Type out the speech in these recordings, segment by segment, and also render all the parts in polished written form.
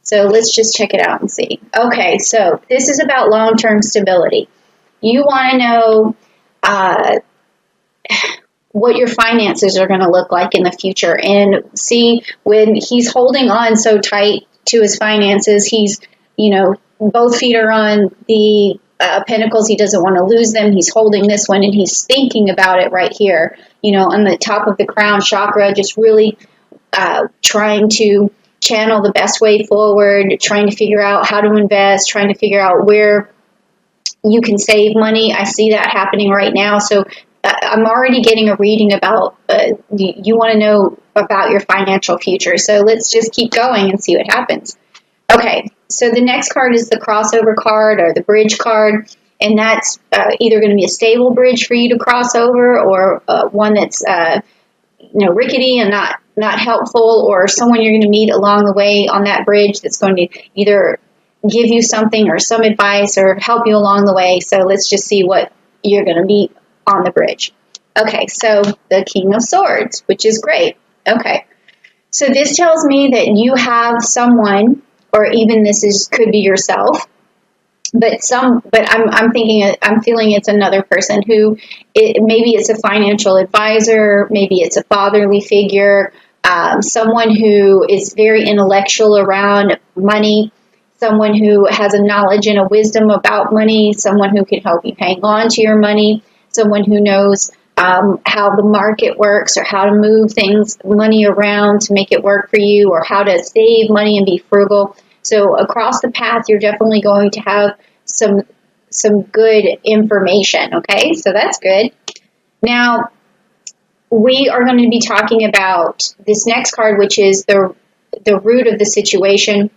So let's just check it out and see. Okay, so this is about long-term stability. You want to know what your finances are going to look like in the future. And see, when he's holding on so tight to his finances, he's, both feet are on the pentacles. He doesn't want to lose them. He's holding this one and he's thinking about it right here, on the top of the crown chakra, just really trying to channel the best way forward, trying to figure out how to invest, trying to figure out where you can save money. I see that happening right now. So I'm already getting a reading about, you want to know about your financial future. So let's just keep going and see what happens. Okay, so the next card is the crossover card or the bridge card. And that's either going to be a stable bridge for you to cross over, or one that's, rickety and not helpful, or someone you're going to meet along the way on that bridge that's going to either give you something or some advice or help you along the way. So let's just see what you're going to meet on the bridge. Okay, so the King of Swords, which is great. Okay, so this tells me that you have someone, or even could be yourself, but I'm feeling it's another person who, maybe it's a financial advisor, maybe it's a fatherly figure, someone who is very intellectual around money, someone who has a knowledge and a wisdom about money, someone who can help you hang on to your money, someone who knows how the market works, or how to move money around to make it work for you, or how to save money and be frugal. So across the path, you're definitely going to have some good information. Okay, so that's good. Now, we are going to be talking about this next card, which is the root of the situation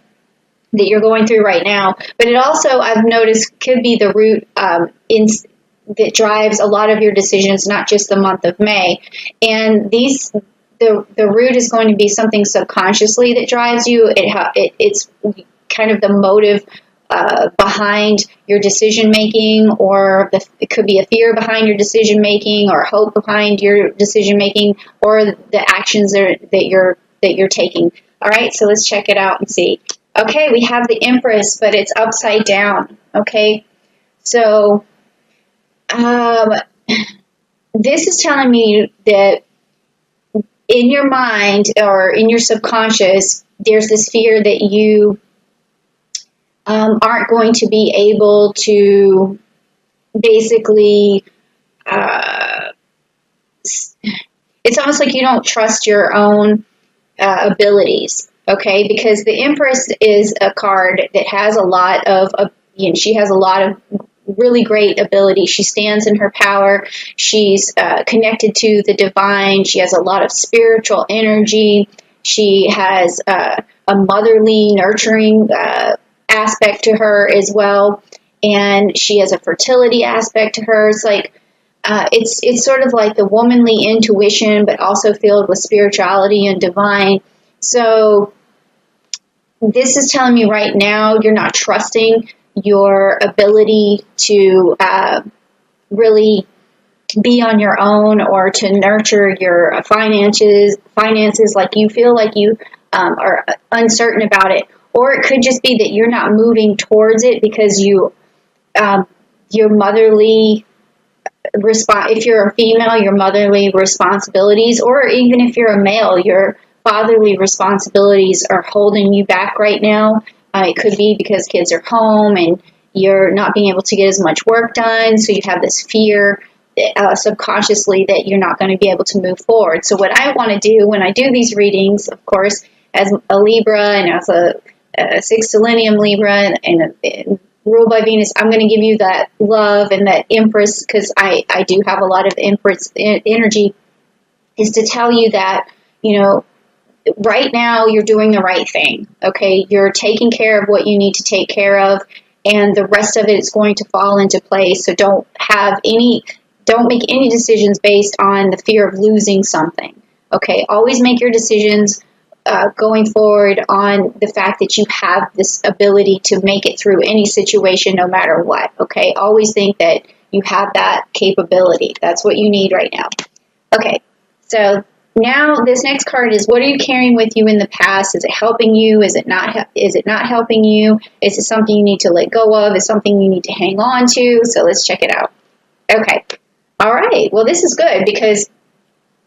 that you're going through right now. But it also, I've noticed, could be the root that drives a lot of your decisions, not just the month of May. And the root is going to be something subconsciously that drives you. It's kind of the motive behind your decision making, or it could be a fear behind your decision making, or hope behind your decision making, or the actions that you're taking. All right, so let's check it out and see. Okay, we have the Empress, but it's upside down. Okay, so this is telling me that in your mind, or in your subconscious, there's this fear that you aren't going to be able to basically, it's almost like you don't trust your own abilities, okay? Because the Empress is a card that has a lot of, she has a lot of really great ability. She stands in her power. She's connected to the divine. She has a lot of spiritual energy. She has a motherly, nurturing aspect to her as well, and she has a fertility aspect to her. It's like it's sort of like the womanly intuition, but also filled with spirituality and divine. So this is telling me right now you're not trusting your ability to really be on your own, or to nurture your finances, like you feel like you are uncertain about it. Or it could just be that you're not moving towards it because your motherly if you're a female, your motherly responsibilities, or even if you're a male, your fatherly responsibilities are holding you back right now. It could be because kids are home and you're not being able to get as much work done, so you have this fear subconsciously that you're not going to be able to move forward. So what I want to do when I do these readings, of course, as a Libra and as a sextilenium Libra and ruled by Venus, I'm going to give you that love and that Empress, because I do have a lot of Empress energy, is to tell you that, right now you're doing the right thing, okay? You're taking care of what you need to take care of, and the rest of it is going to fall into place. So don't make any decisions based on the fear of losing something, okay? Always make your decisions going forward on the fact that you have this ability to make it through any situation, no matter what, okay? Always think that you have that capability. That's what you need right now. Okay, so now this next card is, what are you carrying with you in the past? Is it helping you? Is it not? Is it not helping you? Is it something you need to let go of? Is it something you need to hang on to? So let's check it out. Okay. All right. Well, this is good because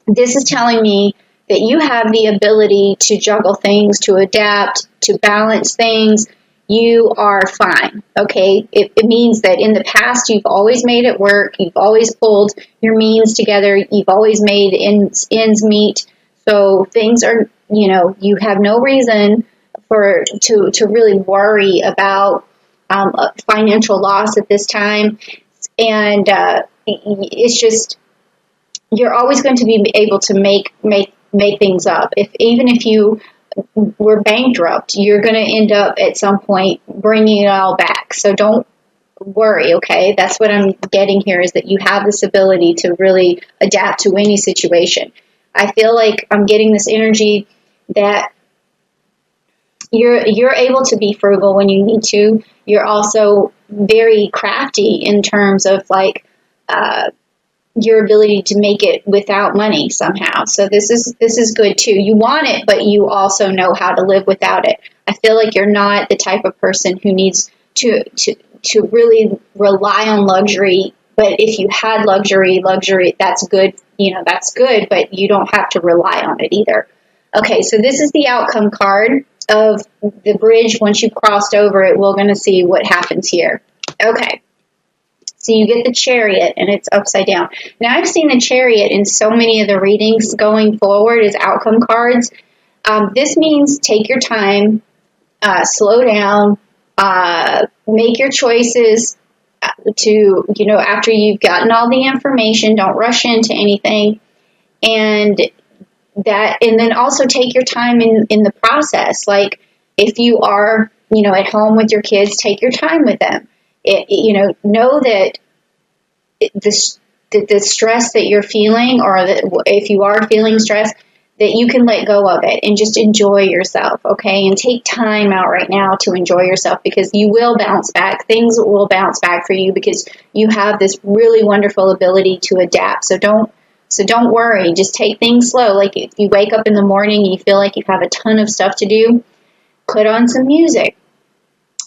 this is telling me that you have the ability to juggle things, to adapt, to balance things. You are fine, okay? It means that in the past, you've always made it work. You've always pulled your means together. You've always made ends meet. So things are, you have no reason to really worry about financial loss at this time. And it's just, you're always going to be able to make things up. Even if you were bankrupt, you're going to end up at some point bringing it all back. So don't worry, okay? That's what I'm getting here, is that you have this ability to really adapt to any situation. I feel like I'm getting this energy that you're able to be frugal when you need to. You're also very crafty in terms of like your ability to make it without money somehow. So this is good too. You want it, but you also know how to live without it. I feel like you're not the type of person who needs to really rely on luxury. But if you had luxury, that's good. That's good, but you don't have to rely on it either. Okay, so this is the outcome card of the bridge. Once you've crossed over it, we're going to see what happens here. Okay. So you get the Chariot, and it's upside down. Now, I've seen the Chariot in so many of the readings going forward as outcome cards. This means take your time, slow down, make your choices after you've gotten all the information. Don't rush into anything. And then also take your time in the process. Like if you are, at home with your kids, take your time with them. Know that the stress that you're feeling, or that if you are feeling stress, that you can let go of it and just enjoy yourself, okay? And take time out right now to enjoy yourself, because you will bounce back. Things will bounce back for you because you have this really wonderful ability to adapt. So don't worry. Just take things slow. Like if you wake up in the morning and you feel like you have a ton of stuff to do, put on some music.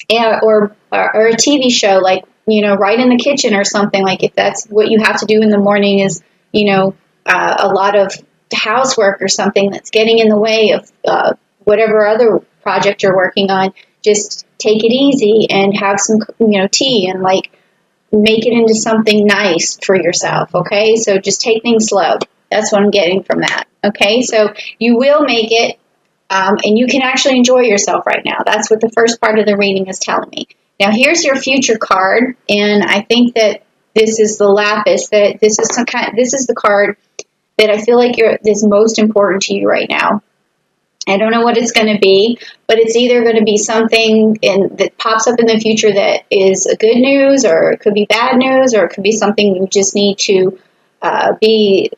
Or a TV show, like, right in the kitchen or something. Like if that's what you have to do in the morning is, a lot of housework or something that's getting in the way of whatever other project you're working on, just take it easy and have some, tea and like make it into something nice for yourself. Okay. So just take things slow. That's what I'm getting from that. Okay. So you will make it. And you can actually enjoy yourself right now. That's what the first part of the reading is telling me. Now, here's your future card, and I think that this is the lapis. That this is the card that I feel like is most important to you right now. I don't know what it's going to be, but it's either going to be something that pops up in the future that is good news, or it could be bad news, or it could be something you just need to be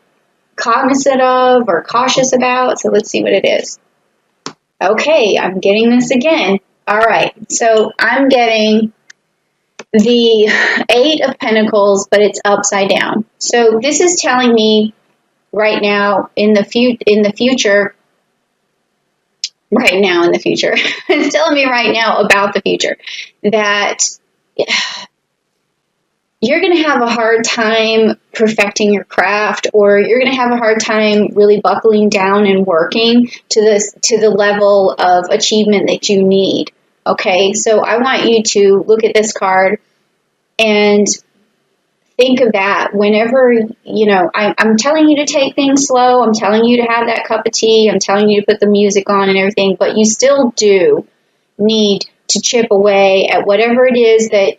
cognizant of or cautious about. So let's see what it is. Okay, I'm getting this again. All right, so I'm getting the 8 of Pentacles, but it's upside down. So this is telling me right now in the future, it's telling me right now about the future that you're going to have a hard time perfecting your craft, or you're going to have a hard time really buckling down and working to the level of achievement that you need. Okay, so I want you to look at this card and think of that whenever, I'm telling you to take things slow. I'm telling you to have that cup of tea. I'm telling you to put the music on and everything, but you still do need to chip away at whatever it is that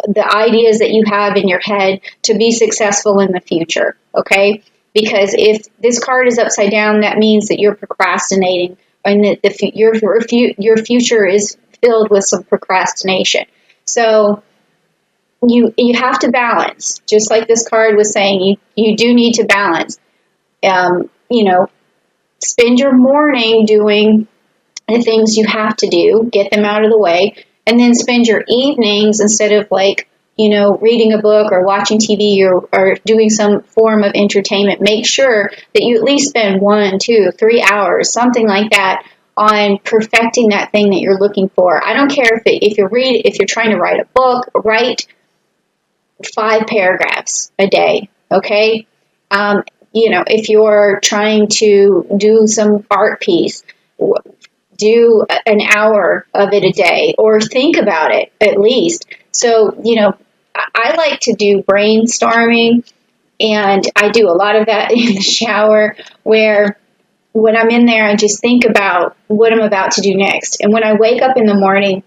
the ideas that you have in your head to be successful in the future, okay? Because if this card is upside down, that means that you're procrastinating, and that your future is filled with some procrastination. So you have to balance, just like this card was saying. You do need to balance. Spend your morning doing the things you have to do, get them out of the way, and then spend your evenings, instead of like reading a book or watching TV or doing some form of entertainment, make sure that you at least spend 1, 2, 3 hours, something like that, on perfecting that thing that you're looking for. I don't care if you're trying to write a book, write 5 paragraphs a day, okay? If you're trying to do some art piece, do an hour of it a day, or think about it at least. So, I like to do brainstorming, and I do a lot of that in the shower, where when I'm in there, I just think about what I'm about to do next. And when I wake up in the morning,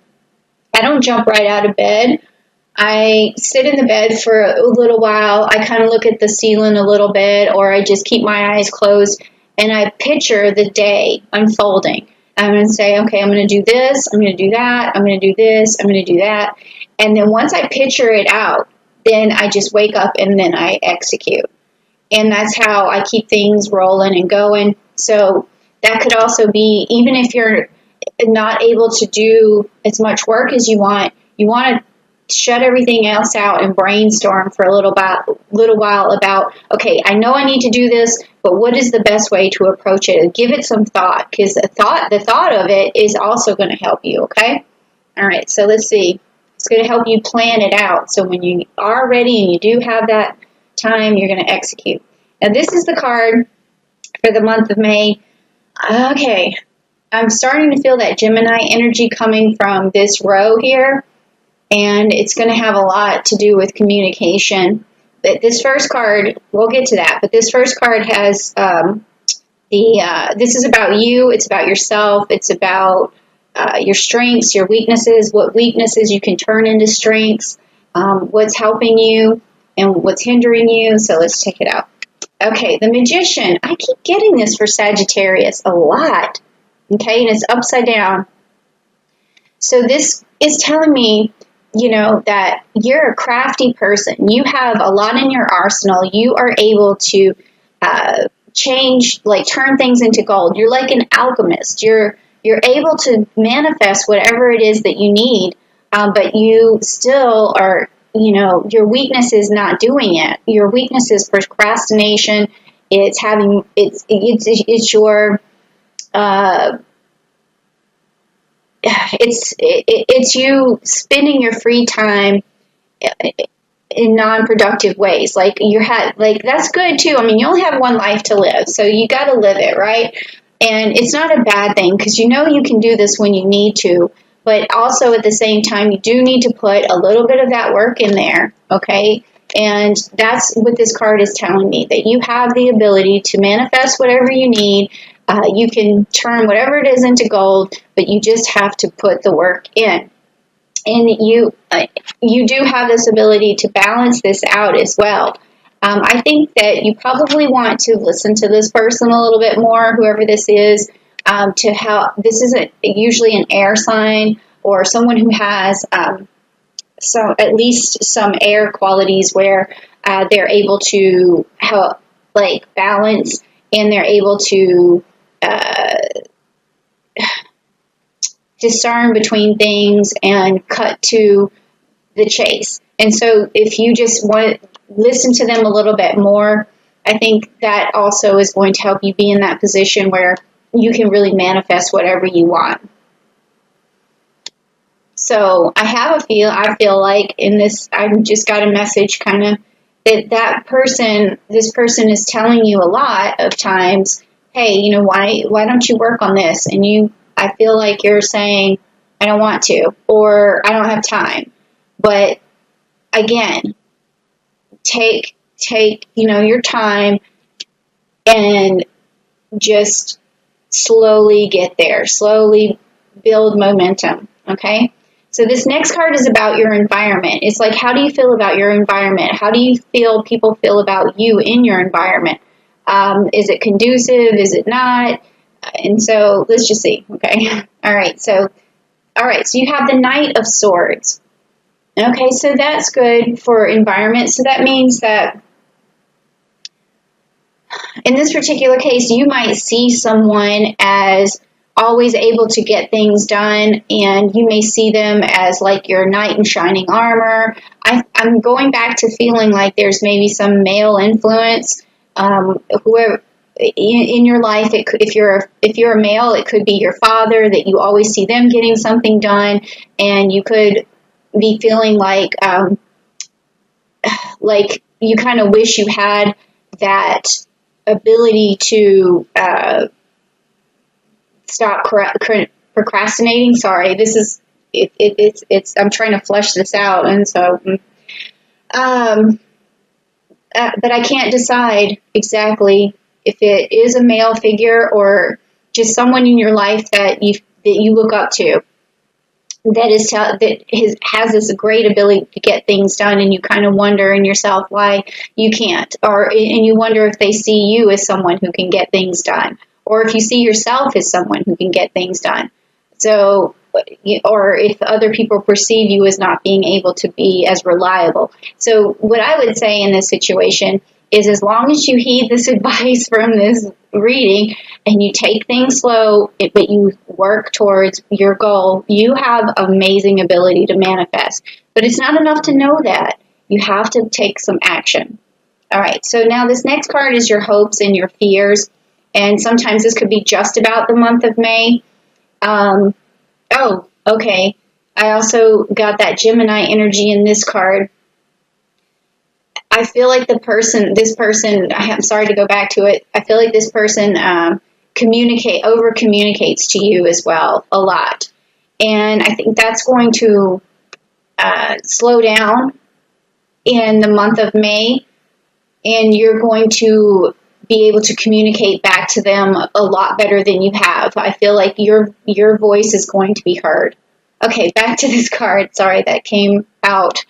I don't jump right out of bed. I sit in the bed for a little while. I kind of look at the ceiling a little bit, or I just keep my eyes closed, and I picture the day unfolding. I'm going to say, okay, I'm going to do this, I'm going to do that, I'm going to do this, I'm going to do that. And then once I picture it out, then I just wake up and then I execute. And that's how I keep things rolling and going. So that could also be, even if you're not able to do as much work as you want to shut everything else out and brainstorm for a little while about, okay, I know I need to do this, but what is the best way to approach it? Give it some thought, because the thought of it is also going to help you, okay? All right, so let's see. It's going to help you plan it out. So when you are ready and you do have that time, you're going to execute. Now, this is the card for the month of May. Okay, I'm starting to feel that Gemini energy coming from this row here, and it's going to have a lot to do with communication. But this first card, we'll get to that, but this first card has this is about you, it's about yourself, it's about your strengths, your weaknesses, what weaknesses you can turn into strengths, what's helping you and what's hindering you. So let's check it out. Okay, the Magician. I keep getting this for Sagittarius a lot. Okay, and it's upside down. So this is telling me, that you're a crafty person. You have a lot in your arsenal. You are able to turn things into gold. You're like an alchemist. You're able to manifest whatever it is that you need, but you still are, your weakness is not doing it. Your weakness is procrastination. It's you spending your free time in non-productive ways. That's good too. I mean, you only have one life to live, so you got to live it, right? And it's not a bad thing, because you can do this when you need to, but also at the same time, you do need to put a little bit of that work in there, okay? And that's what this card is telling me, that you have the ability to manifest whatever you need. You can turn whatever it is into gold, but you just have to put the work in. And you do have this ability to balance this out as well. I think that you probably want to listen to this person a little bit more, whoever this is, to help. This is usually an air sign, or someone who has at least some air qualities, where they're able to help, balance, and they're able to discern between things and cut to the chase. And so if you just want to listen to them a little bit more, I think that also is going to help you be in that position where you can really manifest whatever you want. So I feel like in this, I've just got a message kind of this person is telling you a lot of times, hey, why don't you work on this? And I feel like you're saying, I don't want to, or I don't have time. But again, take your time and just slowly get there. Slowly build momentum, okay? So this next card is about your environment. It's like, how do you feel about your environment? How do you feel people feel about you in your environment? Is it conducive? Is it not? And so let's just see, okay? All right, so you have the Knight of Swords. Okay, so that's good for environment. So that means that in this particular case, you might see someone as always able to get things done, and you may see them as like your knight in shining armor. I'm going back to feeling like there's maybe some male influence, whoever in your life. It could, if you're a male, it could be your father, that you always see them getting something done, and you could be feeling like you kind of wish you had that ability to stop procrastinating. Sorry, this is it's I'm trying to flesh this out, and so but I can't decide exactly if it is a male figure or just someone in your life that you look up to, that has this great ability to get things done, and you kind of wonder in yourself why you can't, and you wonder if they see you as someone who can get things done, or if you see yourself as someone who can get things done. So, or if other people perceive you as not being able to be as reliable. So what I would say in this situation is, as long as you heed this advice from this reading and you take things slow, but you work towards your goal, you have amazing ability to manifest. But it's not enough to know that. You have to take some action. All right, so now this next card is your hopes and your fears. And sometimes this could be just about the month of May. Oh, okay. I also got that Gemini energy in this card. I feel like this person, I'm sorry to go back to it. I feel like this person over communicates to you as well a lot. And I think that's going to slow down in the month of May. And you're going to be able to communicate back to them a lot better than you have. I feel like your voice is going to be heard. Okay, back to this card. Sorry, that came out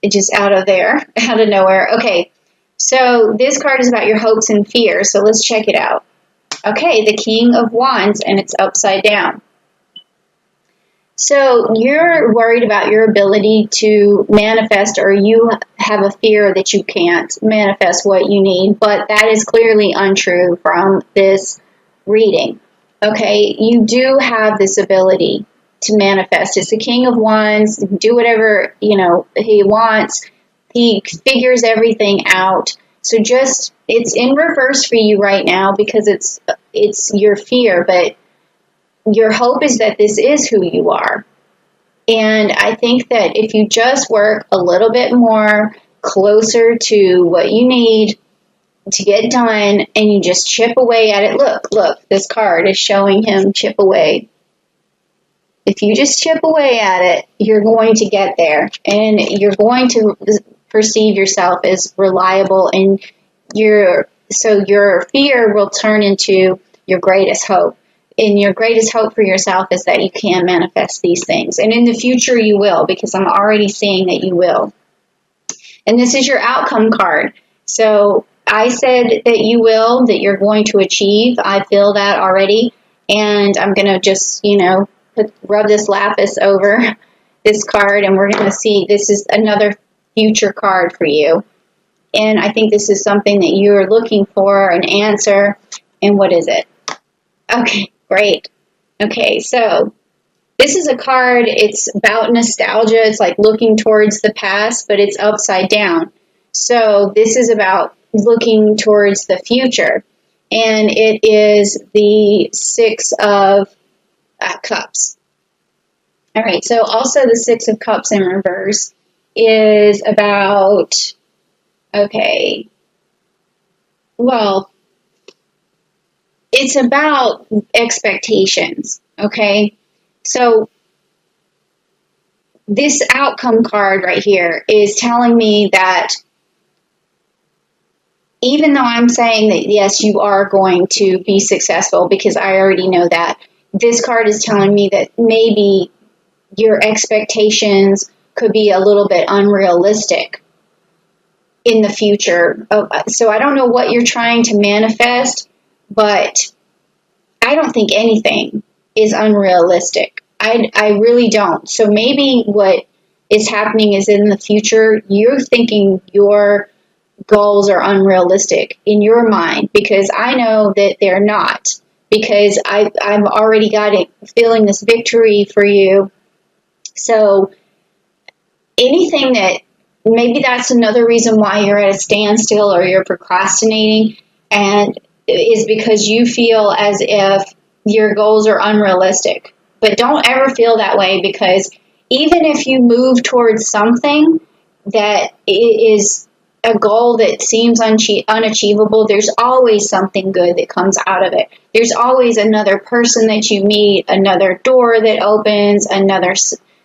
just out of nowhere. Okay, so this card is about your hopes and fears. So let's check it out. Okay, the King of Wands, and it's upside down. So you're worried about your ability to manifest, or you have a fear that you can't manifest what you need, but that is clearly untrue from this reading. Okay, you do have this ability to manifest. It's the King of Wands. Do whatever, he wants. He figures everything out. So it's in reverse for you right now because it's your fear, but your hope is that this is who you are. And I think that if you just work a little bit more closer to what you need to get done, and you just chip away at it. Look, this card is showing him chip away. If you just chip away at it, you're going to get there, and you're going to perceive yourself as reliable, and your fear will turn into your greatest hope. And your greatest hope for yourself is that you can manifest these things. And in the future you will, because I'm already seeing that you will. And this is your outcome card. So I said that you will, that you're going to achieve. I feel that already. And I'm going to just, rub this lapis over this card, and we're going to see this is another future card for you. And I think this is something that you're looking for, an answer. And what is it? Okay, great. Okay, so this is a card. It's about nostalgia. It's like looking towards the past, but it's upside down. So this is about looking towards the future. And it is the Six of Cups. All right, so also the Six of Cups in reverse is about, okay, well, it's about expectations, okay? So this outcome card right here is telling me that even though I'm saying that, yes, you are going to be successful, because I already know that, this card is telling me that maybe your expectations could be a little bit unrealistic in the future. So I don't know what you're trying to manifest, but I don't think anything is unrealistic. I really don't. So maybe what is happening is in the future, you're thinking your goals are unrealistic in your mind, because I know that they're not. because I've already got it feeling this victory for you. So anything that, maybe that's another reason why you're at a standstill or you're procrastinating, and is because you feel as if your goals are unrealistic. But don't ever feel that way, because even if you move towards something that is a goal that seems unachievable, there's always something good that comes out of it. There's always another person that you meet, another door that opens, another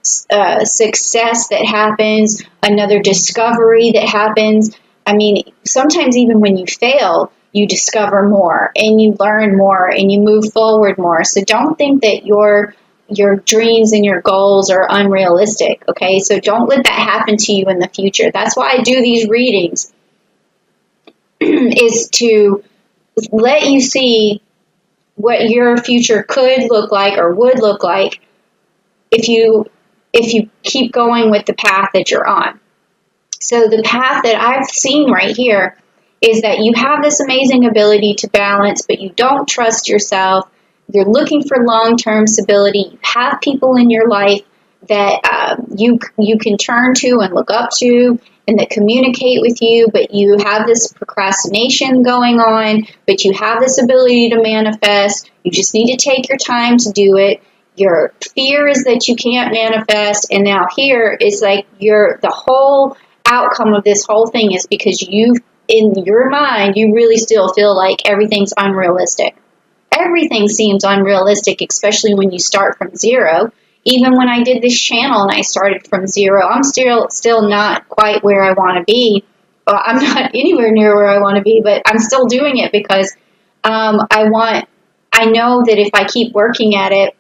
success that happens, another discovery that happens. I mean, sometimes even when you fail, you discover more and you learn more and you move forward more. So don't think that your dreams and your goals are unrealistic, okay? So don't let that happen to you in the future. That's why I do these readings, is to let you see what your future could look like or would look like if you keep going with the path that you're on. So the path that I've seen right here is that you have this amazing ability to balance, but you don't trust yourself. You're looking for long-term stability. You have people in your life that you can turn to and look up to and that communicate with you, but you have this procrastination going on, but you have this ability to manifest. You just need to take your time to do it. Your fear is that you can't manifest, and now here is like the whole outcome of this whole thing is because you, in your mind, you really still feel like everything's unrealistic. Everything seems unrealistic, especially when you start from zero. Even when I did this channel and I started from zero, I'm still not quite where I want to be. Well, I'm not anywhere near where I want to be, but I'm still doing it because I know that if I keep working at it,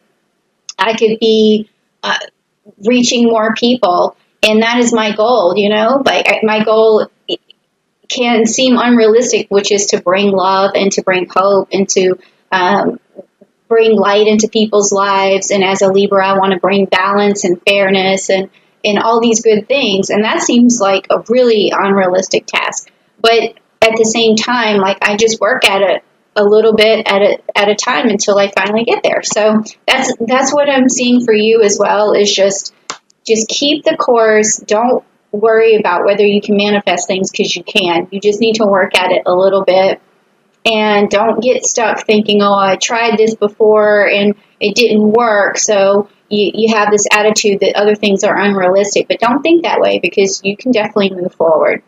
I could be reaching more people, and that is my goal, Like my goal can seem unrealistic, which is to bring love and to bring hope and to bring light into people's lives. And as a Libra, I want to bring balance and fairness and all these good things. And that seems like a really unrealistic task. But at the same time, like I just work at it a little bit at a time until I finally get there. So that's what I'm seeing for you as well, is just keep the course. Don't worry about whether you can manifest things, because you can. You just need to work at it a little bit. And don't get stuck thinking, oh, I tried this before and it didn't work. So you have this attitude that other things are unrealistic. But don't think that way, because you can definitely move forward.